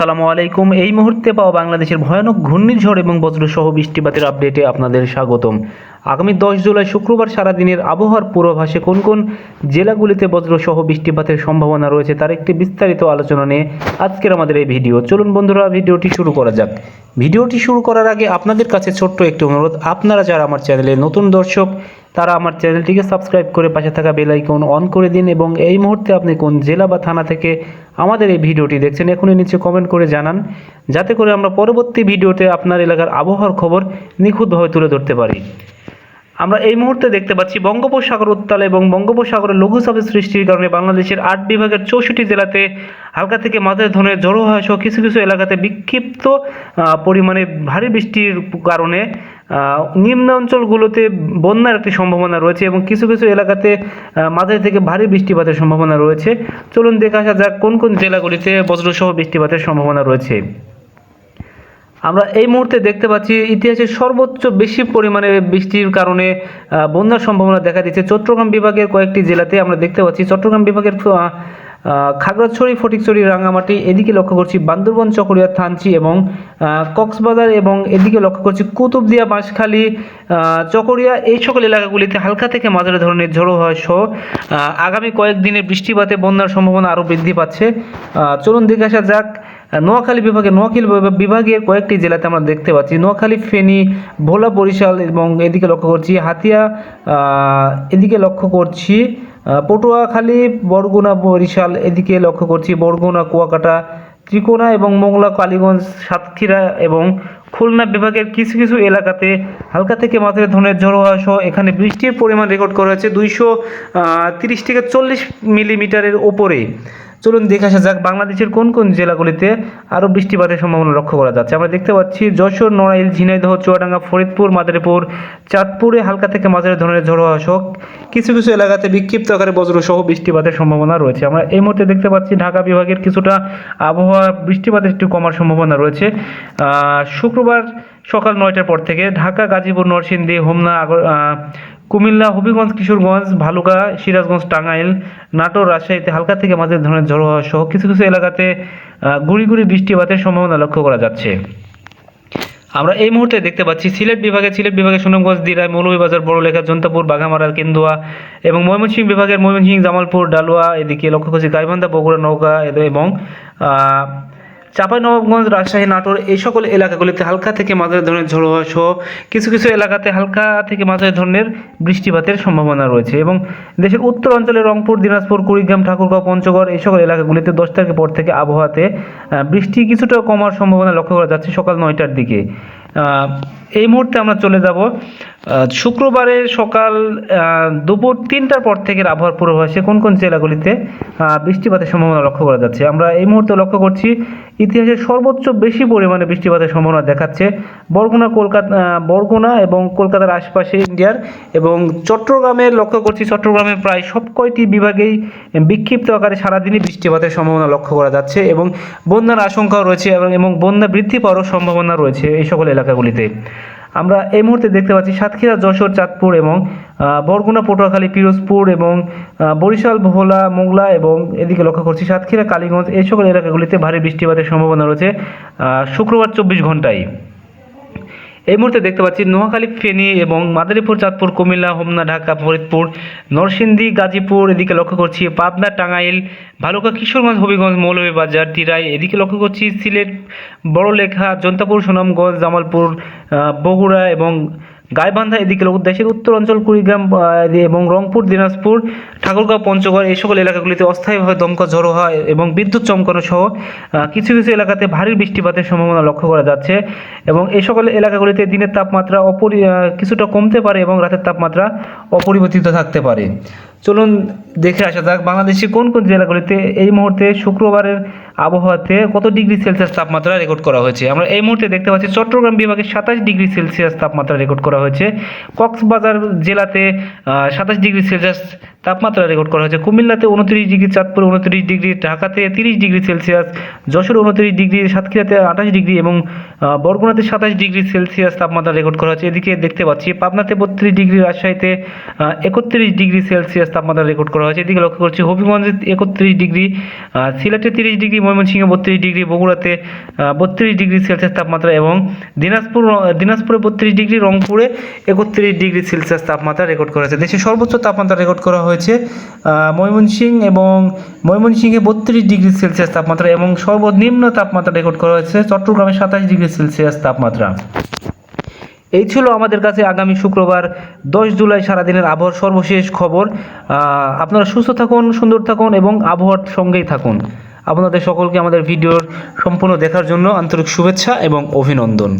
আসসালামু আলাইকুম। এই মুহূর্তে পাওয়া বাংলাদেশের ভয়ানক ঘূর্ণিঝড় এবং বজ্রসহ বৃষ্টিপাতের আপডেটে আপনাদের স্বাগতম। আগামী 10 জুলাই শুক্রবার সারাদিনের আবহাওয়ার পূর্বাভাসে কোন কোন জেলাগুলিতে বজ্রসহ বৃষ্টিপাতের সম্ভাবনা রয়েছে তার একটি বিস্তারিত আলোচনা নিয়ে আজকের আমাদের এই ভিডিও। চলুন বন্ধুরা, ভিডিওটি শুরু করা যাক। ভিডিওটি শুরু করার আগে আপনাদের কাছে ছোট্ট একটি অনুরোধ, আপনারা যারা আমার চ্যানেলে নতুন দর্শক তারা আমার চ্যানেলটিকে সাবস্ক্রাইব করে পাশে থাকা বেল আইকন অন করে দিন এবং এই মুহূর্তে আপনি কোন জেলা বা থানা থেকে আমাদের এই ভিডিওটি দেখছেন এখনই নিচে কমেন্ট করে জানান, যাতে করে আমরা পরবর্তী ভিডিওতে আপনার এলাকার আবহাওয়ার খবর নিখুঁতভাবে তুলে ধরতে পারি। আমরা এই মুহূর্তে দেখতে পাচ্ছি বঙ্গোপসাগর উত্তাল এবং বঙ্গোপসাগরের লঘুচাপের সৃষ্টির কারণে বাংলাদেশের 8 বিভাগের 64 জেলাতে হালকা থেকে মাঝারি ধরনের ঝড়ো হওয়া সহ কিছু কিছু এলাকাতে বিক্ষিপ্ত পরিমাণে ভারী বৃষ্টির কারণে নিম্ন অঞ্চলগুলোতে বন্যার একটি সম্ভাবনা রয়েছে এবং কিছু কিছু এলাকাতে মাঝারি থেকে ভারী বৃষ্টিপাতের সম্ভাবনা রয়েছে। চলুন দেখে আসা যাক কোন কোন জেলাগুলিতে বজ্রসহ বৃষ্টিপাতের সম্ভাবনা রয়েছে। আমরা এই মুহূর্তে দেখতে পাচ্ছি ইতিহাসের সর্বোচ্চ বেশি পরিমাণে বৃষ্টির কারণে বন্যার সম্ভাবনা দেখা দিচ্ছে চট্টগ্রাম বিভাগের কয়েকটি জেলাতে। আমরা দেখতে পাচ্ছি চট্টগ্রাম বিভাগের খাগড়াছড়ি, ফটিকছড়ি, রাঙ্গামাটি, এদিকে লক্ষ্য করছি বান্দরবান, চকরিয়া, থানচি এবং কক্সবাজার এবং এদিকে লক্ষ্য করছি কুতুবদিয়া, বাঁশখালী, চকরিয়া, এই সকল এলাকাগুলিতে হালকা থেকে মাঝারি ধরনের ঝড়ো হওয়া সহ আগামী কয়েকদিনের বৃষ্টিপাতে বন্যার সম্ভাবনা আরও বৃদ্ধি পাচ্ছে। চলুন দেখে আসা যাক নোয়াখালী বিভাগের কয়েকটি জেলাতে আমরা দেখতে পাচ্ছি নোয়াখালী, ফেনী, ভোলা, বরিশাল এবং এদিকে লক্ষ্য করছি হাতিয়া, এদিকে লক্ষ্য করছি পটুয়াখালী, বরগুনা, বরিশাল, এদিকে লক্ষ্য করছি বরগুনা, কুয়াকাটা, ত্রিকোণা এবং মোংলা, কালীগঞ্জ, সাতক্ষীরা এবং খুলনা বিভাগের কিছু কিছু এলাকাতে হালকা থেকে মাঝারি ধরনের ঝড়ো হওয়া সহ এখানে বৃষ্টির পরিমাণ রেকর্ড করা হয়েছে 230 থেকে 40 মিলিমিটারের ওপরে। চলুন দেখে আসা যাক বাংলাদেশের কোন কোন জেলাগুলিতে আরও বৃষ্টিপাতের সম্ভাবনা লক্ষ্য করা যাচ্ছে। আমরা দেখতে পাচ্ছি যশোর, নড়াইল, ঝিনাইদহ, চুয়াডাঙ্গা, ফরিদপুর, মাদারীপুর, চাঁদপুরে হালকা থেকে মাঝারি ধরনের ঝড়ো হওয়া সহ কিছু কিছু এলাকাতে বিক্ষিপ্ত আকারে বজ্রসহ বৃষ্টিপাতের সম্ভাবনা রয়েছে। আমরা এই মুহূর্তে দেখতে পাচ্ছি ঢাকা বিভাগের কিছুটা আবহাওয়া বৃষ্টিপাতের একটু কমার সম্ভাবনা রয়েছে শুক্রবার সকাল 9টার পর থেকে। ঢাকা, গাজীপুর, নরসিংদী, হোমনা, কুমিল্লা, হবিগঞ্জ, কিশোরগঞ্জ, ভালুকা, সিরাজগঞ্জ, টাঙ্গাইল, নাটোর, রাজশাহীতে হালকা থেকে মাঝারি ধরনের ঝড়ো হওয়া সহ কিছু কিছু এলাকাতে গুড়ি গুড়ি বৃষ্টিপাতের সম্ভাবনা লক্ষ্য করা যাচ্ছে। আমরা এই মুহূর্তে দেখতে পাচ্ছি সিলেট বিভাগে সুনামগঞ্জ, দিরাই, মৌলভীবাজার, বড়লেখা, জন্তাপুর, বাঘামারা, কেন্দুয়া এবং ময়মনসিংহ বিভাগের ময়মনসিংহ, জামালপুর, ডালুয়া, এদিকে লক্ষ্য করছি গাইবান্ধা, বগুড়া, নওগাঁ এবং চাঁপাইনবাবগঞ্জ, রাজশাহী, নাটোর, এই সকল এলাকাগুলিতে হালকা থেকে মাঝারি ধরনের ঝড়ো হওয়া সহ কিছু কিছু এলাকাতে হালকা থেকে মাঝারি ধরনের বৃষ্টিপাতের সম্ভাবনা রয়েছে এবং দেশের উত্তর অঞ্চলে রংপুর, দিনাজপুর, কুড়িগ্রাম, ঠাকুরগাঁও, পঞ্চগড় এই সকল এলাকাগুলিতে 10 তারিখের পর থেকে আবহাওয়াতে বৃষ্টি কিছুটা কমার সম্ভাবনা লক্ষ্য করা যাচ্ছে সকাল 9টার দিকে। এই মুহূর্তে আমরা চলে যাব শুক্রবারের সকাল দুপুর 3টার পর থেকে আবহাওয়ার পূর্বাভাসে কোন কোন জেলাগুলিতে বৃষ্টিপাতের সম্ভাবনা লক্ষ্য করা যাচ্ছে। আমরা এই মুহূর্তে লক্ষ্য করছি ইতিহাসের সর্বোচ্চ বেশি পরিমাণে বৃষ্টিপাতের সম্ভাবনা দেখাচ্ছে বরগুনা এবং কলকাতার আশপাশে ইন্ডিয়ার এবং চট্টগ্রামে লক্ষ্য করছি চট্টগ্রামে প্রায় সব কয়টি বিভাগেই বিক্ষিপ্ত আকারে সারাদিনই বৃষ্টিপাতের সম্ভাবনা লক্ষ্য করা যাচ্ছে এবং বন্যার আশঙ্কাও রয়েছে এবং বন্যা বৃদ্ধি পাওয়ারও সম্ভাবনা রয়েছে এই সকল এলাকাগুলিতে। আমরা এই মুহূর্তে দেখতে পাচ্ছি সাতক্ষীরা, যশোর, চাঁদপুর এবং বরগুনা, পটুয়াখালী, পিরোজপুর এবং বরিশাল, ভোলা, মোংলা এবং এদিকে লক্ষ্য করছি সাতক্ষীরা, কালীগঞ্জ এই সকল এলাকাগুলিতে ভারী বৃষ্টিপাতের সম্ভাবনা রয়েছে শুক্রবার 24 ঘন্টায়। এই মুহূর্তে দেখতে পাচ্ছি নোয়াখালী, ফেনী এবং মাদারীপুর, চাঁদপুর, কুমিল্লা, হোমনা, ঢাকা, ফরিদপুর, নরসিংদী, গাজীপুর, এদিকে লক্ষ্য করছি পাবনা, টাঙ্গাইল, ভালুকা, কিশোরগঞ্জ, হবিগঞ্জ, মৌলভীবাজার, দিরাই, এদিকে লক্ষ্য করছি সিলেট, বড়লেখা, জন্তাপুর, সুনামগঞ্জ, জামালপুর, বগুড়া এবং গাইবান্ধা, এদিকে দেশের উত্তর অঞ্চল কুড়িগ্রাম এবং রংপুর, দিনাজপুর, ঠাকুরগাঁও, পঞ্চগড় এই সকল এলাকাগুলিতে অস্থায়ীভাবে দমকা ঝড়ো হয় এবং বিদ্যুৎ চমকানো সহ কিছু কিছু এলাকাতে ভারী বৃষ্টিপাতের সম্ভাবনা লক্ষ্য করা যাচ্ছে এবং এই সকল এলাকাগুলিতে দিনের তাপমাত্রা কিছুটা কমতে পারে এবং রাতের তাপমাত্রা অপরিবর্তিত থাকতে পারে। চলুন দেখে আসা যাক বাংলাদেশের কোন কোন জেলাগুলিতে এই মুহূর্তে শুক্রবারের আবহাওয়াতে কত ডিগ্রি সেলসিয়াস তাপমাত্রা রেকর্ড করা হয়েছে। আমরা এই মুহূর্তে দেখতে পাচ্ছি চট্টগ্রাম বিভাগে 27 ডিগ্রি সেলসিয়াস তাপমাত্রা রেকর্ড করা হয়েছে, কক্সবাজার জেলাতে 27 ডিগ্রি সেলসিয়াস তাপমাত্রা রেকর্ড করা হয়েছে। কুমিল্লাতে 29 ডিগ্রি, চাঁদপুরে 29 ডিগ্রি, ঢাকাতে 30 ডিগ্রি সেলসিয়াস, যশোরে 29 ডিগ্রি, সাতক্ষীরাতে 28 ডিগ্রি এবং বরগুনাতে 27 ডিগ্রি সেলসিয়াস তাপমাত্রা রেকর্ড করা হয়েছে। এদিকে দেখতে পাচ্ছি পাবনাতে 32 ডিগ্রি, রাজশাহীতে 31 ডিগ্রি সেলসিয়াস তাপমাত্রা রেকর্ড করা হয়েছে। এদিকে লক্ষ্য করছি হবিগঞ্জে 31 ডিগ্রি, সিলেটে 30 ডিগ্রি, ময়মনসিংহে 32 ডিগ্রি, বগুড়াতে 32 ডিগ্রি সেলসিয়াস তাপমাত্রা এবং দিনাজপুরে 32 ডিগ্রি, রংপুরে 31 ডিগ্রি সেলসিয়াস তাপমাত্রা রেকর্ড করা হয়েছে। দেশের সর্বোচ্চ তাপমাত্রা রেকর্ড করা হয়েছে ময়মনসিংহে 32 ডিগ্রি সেলসিয়াস তাপমাত্রা এবং সর্বনিম্ন তাপমাত্রা রেকর্ড করা হয়েছে চট্টগ্রামে 27 ডিগ্রি সেলসিয়াস তাপমাত্রা। এই ছিল আমাদের কাছে আগামী শুক্রবার 10 জুলাই সারাদিনের আবহাওয়ার সর্বশেষ খবর। আপনারা সুস্থ থাকুন, সুন্দর থাকুন এবং আবহাওয়ার সঙ্গেই থাকুন। আপনাদের সকলকে আমাদের ভিডিওর সম্পূর্ণ দেখার জন্য আন্তরিক শুভেচ্ছা এবং অভিনন্দন।